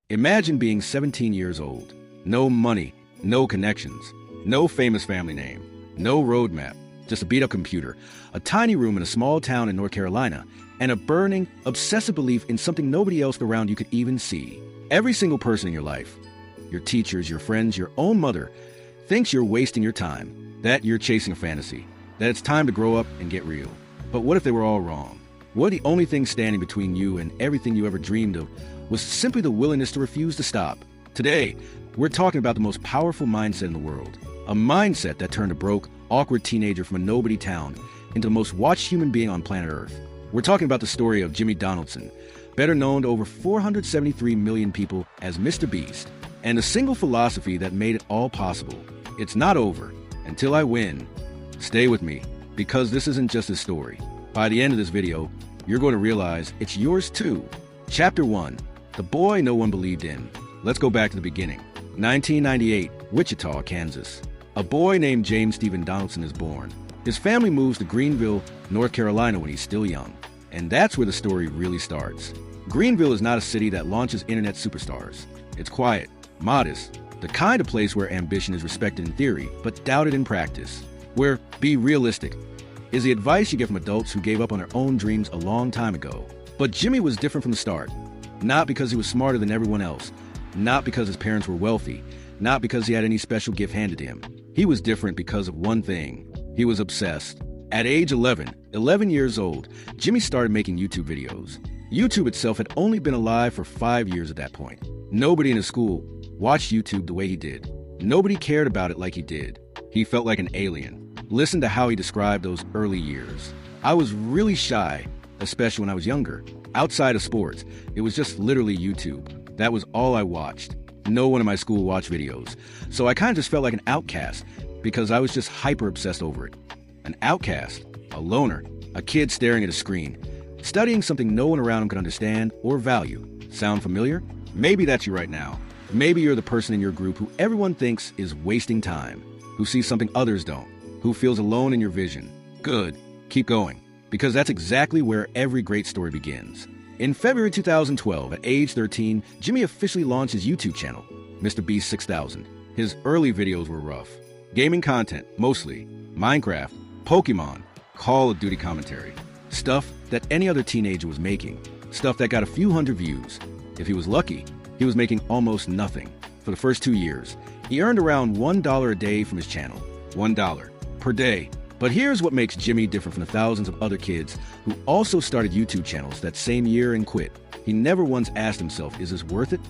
Imagine being 17 years old. No money, no connections, no famous family name, no roadmap, just a beat-up computer, a tiny room in a small town in North Carolina, and a burning, obsessive belief in something nobody else around you could even see. Every single person in your life, your teachers, your friends, your own mother, thinks you're wasting your time, that you're chasing a fantasy, that it's time to grow up and get real. But what if they were all wrong? What if the only thing standing between you and everything you ever dreamed of was simply the willingness to refuse to stop? Today, we're talking about the most powerful mindset in the world. A mindset that turned a broke, awkward teenager from a nobody town into the most watched human being on planet Earth. We're talking about the story of Jimmy Donaldson, better known to over 473 million people as Mr. Beast, and a single philosophy that made it all possible. It's not over until I win. Stay with me, because this isn't just a story. By the end of this video, you're going to realize it's yours too. Chapter 1. The boy no one believed in. Let's go back to the beginning. 1998, Wichita, Kansas. A boy named James Stephen Donaldson is born. His family moves to Greenville, North Carolina when he's still young. And that's where the story really starts. Greenville is not a city that launches internet superstars. It's quiet, modest, the kind of place where ambition is respected in theory, but doubted in practice. Where be realistic is the advice you get from adults who gave up on their own dreams a long time ago. But Jimmy was different from the start. Not because he was smarter than everyone else. Not because his parents were wealthy. Not because he had any special gift handed to him. He was different because of one thing. He was obsessed. At age 11 years old, Jimmy started making YouTube videos. YouTube itself had only been alive for 5 years at that point. Nobody in his school watched YouTube the way he did. Nobody cared about it like he did. He felt like an alien. Listen to how he described those early years. I was really shy, especially when I was younger. Outside of sports, it was just literally YouTube. That was all I watched. No one in my school watched videos. So I kind of just felt like an outcast because I was just hyper-obsessed over it. An outcast, a loner, a kid staring at a screen, studying something no one around him could understand or value. Sound familiar? Maybe that's you right now. Maybe you're the person in your group who everyone thinks is wasting time, who sees something others don't, who feels alone in your vision. Good. Keep going. Because that's exactly where every great story begins. In February 2012, at age 13, Jimmy officially launched his YouTube channel, mrbeast 6000. His early videos were rough. Gaming content, mostly. Minecraft, Pokemon, Call of Duty commentary. Stuff that any other teenager was making. Stuff that got a few hundred views. If he was lucky, he was making almost nothing. For the first 2 years, he earned around $1 a day from his channel. $1 per day. But here's what makes Jimmy different from the thousands of other kids who also started YouTube channels that same year and quit. He never once asked himself, is this worth it?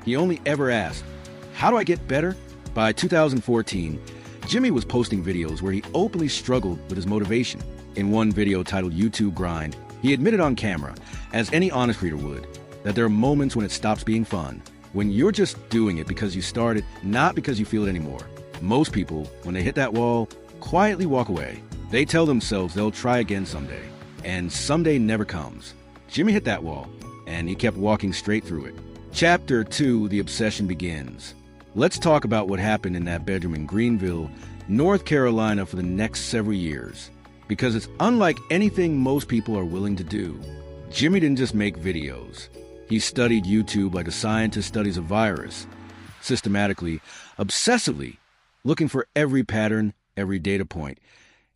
He only ever asked, how do I get better? By 2014, Jimmy was posting videos where he openly struggled with his motivation. In one video titled YouTube Grind, he admitted on camera, as any honest creator would, that there are moments when it stops being fun, when you're just doing it because you started, not because you feel it anymore. Most people, when they hit that wall, quietly walk away. They tell themselves they'll try again someday, and someday never comes. Jimmy hit that wall, and he kept walking straight through it. Chapter 2, The Obsession begins. Let's talk about what happened in that bedroom in Greenville, North Carolina for the next several years, because it's unlike anything most people are willing to do. Jimmy didn't just make videos. He studied YouTube like a scientist studies a virus, systematically, obsessively, looking for every pattern, every data point,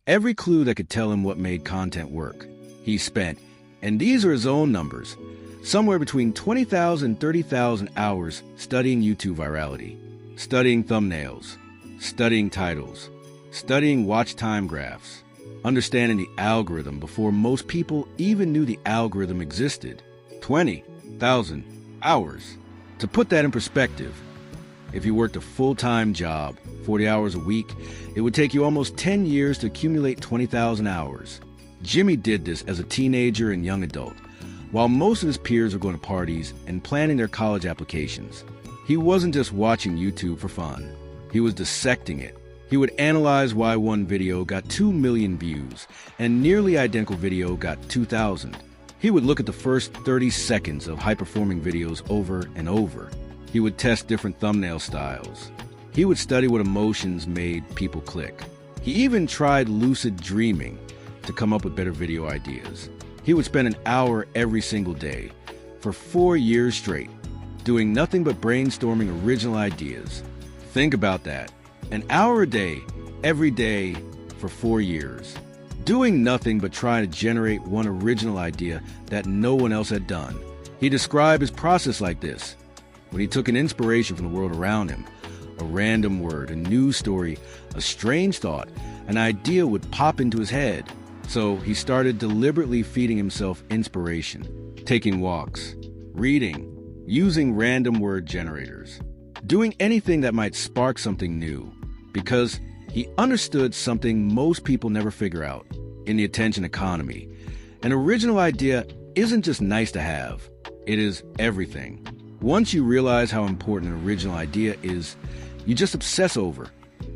every clue that could tell him what made content work. He spent, and these are his own numbers, somewhere between 20,000 and 30,000 hours studying YouTube virality, studying thumbnails, studying titles, studying watch time graphs, understanding the algorithm before most people even knew the algorithm existed. 20,000 hours. To put that in perspective, if you worked a full-time job, 40 hours a week, it would take you almost 10 years to accumulate 20,000 hours. Jimmy did this as a teenager and young adult, while most of his peers were going to parties and planning their college applications. He wasn't just watching YouTube for fun. He was dissecting it. He would analyze why one video got 2 million views and nearly identical video got 2,000. He would look at the first 30 seconds of high-performing videos over and over. He would test different thumbnail styles. He would study what emotions made people click. He even tried lucid dreaming to come up with better video ideas. He would spend an hour every single day for 4 years straight. doing nothing but brainstorming original ideas. Think about that. An hour a day, every day, for 4 years. Doing nothing but trying to generate one original idea that no one else had done. He described his process like this. When he took an inspiration from the world around him, a random word, a news story, a strange thought, an idea would pop into his head. So he started deliberately feeding himself inspiration, taking walks, reading, using random word generators, doing anything that might spark something new, because he understood something most people never figure out in the attention economy. An original idea isn't just nice to have, it is everything. Once you realize how important an original idea is, you just obsess over,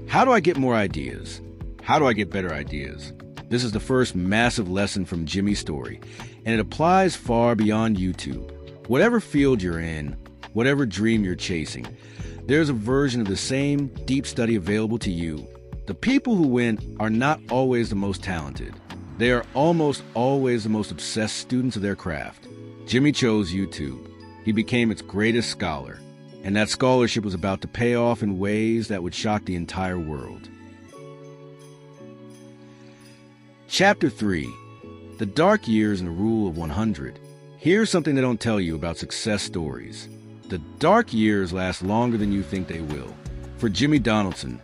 how do I get more ideas? How do I get better ideas? This is the first massive lesson from Jimmy's story, and it applies far beyond YouTube. Whatever field you're in, whatever dream you're chasing, there's a version of the same deep study available to you. The people who win are not always the most talented. They are almost always the most obsessed students of their craft. Jimmy chose YouTube. He became its greatest scholar, and that scholarship was about to pay off in ways that would shock the entire world. Chapter 3. The Dark Years and the Rule of 100. Here's something they don't tell you about success stories. The dark years last longer than you think they will. For Jimmy Donaldson,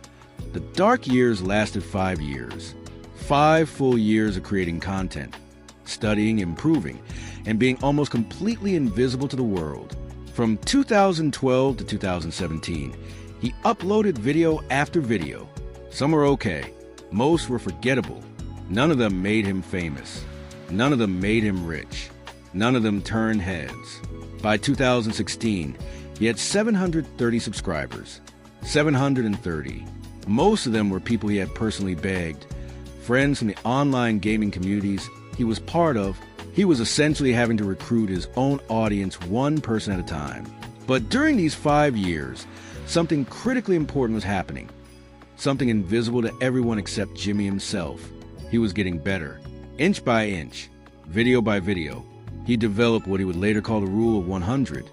the dark years lasted 5 years. 5 full years of creating content, studying, improving, and being almost completely invisible to the world. From 2012 to 2017, he uploaded video after video. Some were okay. Most were forgettable. None of them made him famous. None of them made him rich. None of them turned heads. By 2016, he had 730 subscribers. 730. Most of them were people he had personally begged, friends from the online gaming communities he was part of. He was essentially having to recruit his own audience one person at a time. But during these 5 years, something critically important was happening. Something invisible to everyone except Jimmy himself. He was getting better. Inch by inch, video by video, he developed what he would later call the Rule of 100.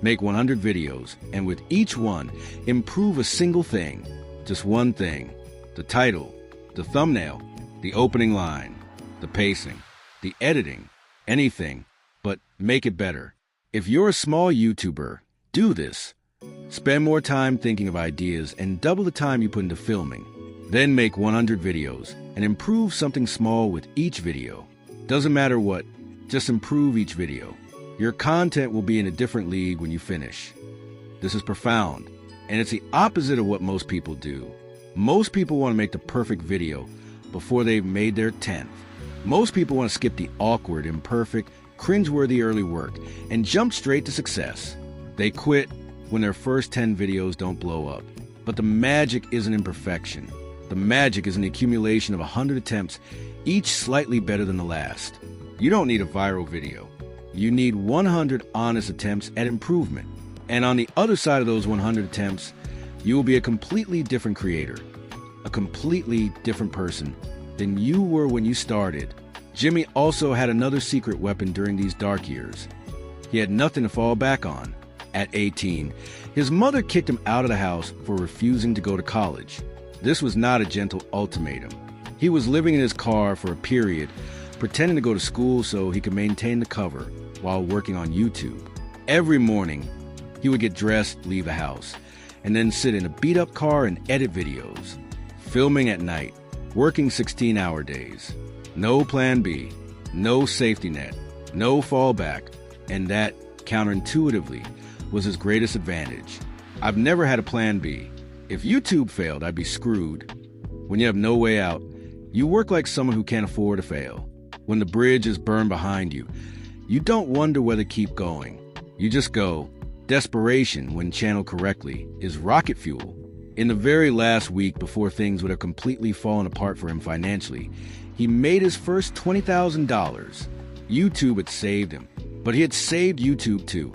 Make 100 videos, and with each one, improve a single thing. Just one thing. The title, the thumbnail, the opening line, the pacing, the editing, anything, but make it better. If you're a small YouTuber, do this. Spend more time thinking of ideas and double the time you put into filming. Then make 100 videos and improve something small with each video. Doesn't matter what, just improve each video. Your content will be in a different league when you finish. This is profound, and it's the opposite of what most people do. Most people want to make the perfect video before they've made their 10th. Most people want to skip the awkward, imperfect, cringeworthy early work and jump straight to success. They quit when their first 10 videos don't blow up. But the magic isn't in perfection. The magic is in the accumulation of 100 attempts, each slightly better than the last. You don't need a viral video. You need 100 honest attempts at improvement. And on the other side of those 100 attempts, you will be a completely different creator, a completely different person than you were when you started. Jimmy also had another secret weapon during these dark years. He had nothing to fall back on. At 18, his mother kicked him out of the house for refusing to go to college. This was not a gentle ultimatum. He was living in his car for a period, pretending to go to school so he could maintain the cover while working on YouTube. Every morning, he would get dressed, leave the house, and then sit in a beat-up car and edit videos. Filming at night, working 16-hour days. No plan B, no safety net, no fallback, and that, counterintuitively, was his greatest advantage. I've never had a plan B. If YouTube failed, I'd be screwed. When you have no way out, you work like someone who can't afford to fail. When the bridge is burned behind you, you don't wonder whether to keep going. You just go. Desperation, when channeled correctly, is rocket fuel. In the very last week before things would have completely fallen apart for him financially, he made his first $20,000. YouTube had saved him, but he had saved YouTube too,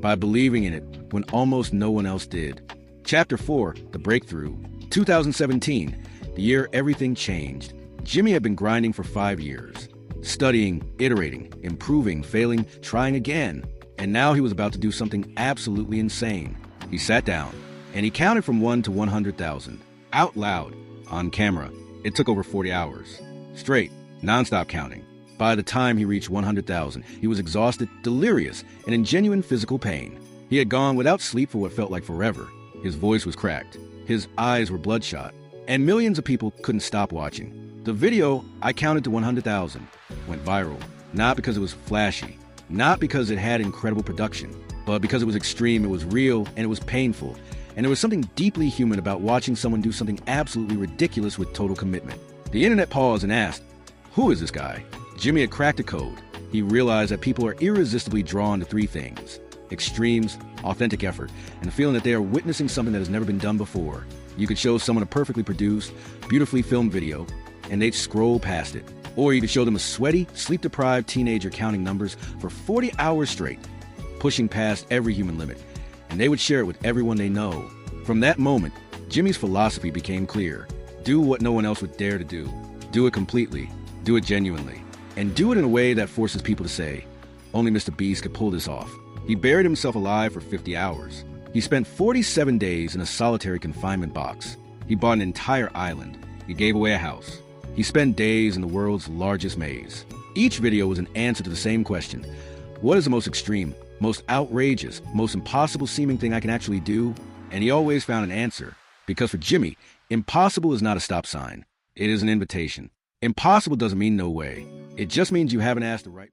by believing in it when almost no one else did. Chapter 4, The Breakthrough. 2017, the year everything changed. Jimmy had been grinding for 5 years. Studying, iterating, improving, failing, trying again. And now he was about to do something absolutely insane. He sat down, and he counted from 1 to 100,000, out loud, on camera. It took over 40 hours. Straight, non-stop counting. By the time he reached 100,000, he was exhausted, delirious, and in genuine physical pain. He had gone without sleep for what felt like forever. His voice was cracked. His eyes were bloodshot. And millions of people couldn't stop watching. The video, I counted to 100,000, went viral. Not because it was flashy, not because it had incredible production, but because it was extreme, it was real, and it was painful. And there was something deeply human about watching someone do something absolutely ridiculous with total commitment. The internet paused and asked, who is this guy? Jimmy had cracked the code. He realized that people are irresistibly drawn to three things: extremes, authentic effort, and the feeling that they are witnessing something that has never been done before. You could show someone a perfectly produced, beautifully filmed video, and they'd scroll past it. Or you could show them a sweaty, sleep-deprived teenager counting numbers for 40 hours straight, pushing past every human limit, and they would share it with everyone they know. From that moment, Jimmy's philosophy became clear. Do what no one else would dare to do. Do it completely. Do it genuinely. And do it in a way that forces people to say, only Mr. Beast could pull this off. He buried himself alive for 50 hours. He spent 47 days in a solitary confinement box. He bought an entire island. He gave away a house. He spent days in the world's largest maze. Each video was an answer to the same question. What is the most extreme, most outrageous, most impossible seeming thing I can actually do? And he always found an answer. Because for Jimmy, impossible is not a stop sign. It is an invitation. Impossible doesn't mean no way. It just means you haven't asked the right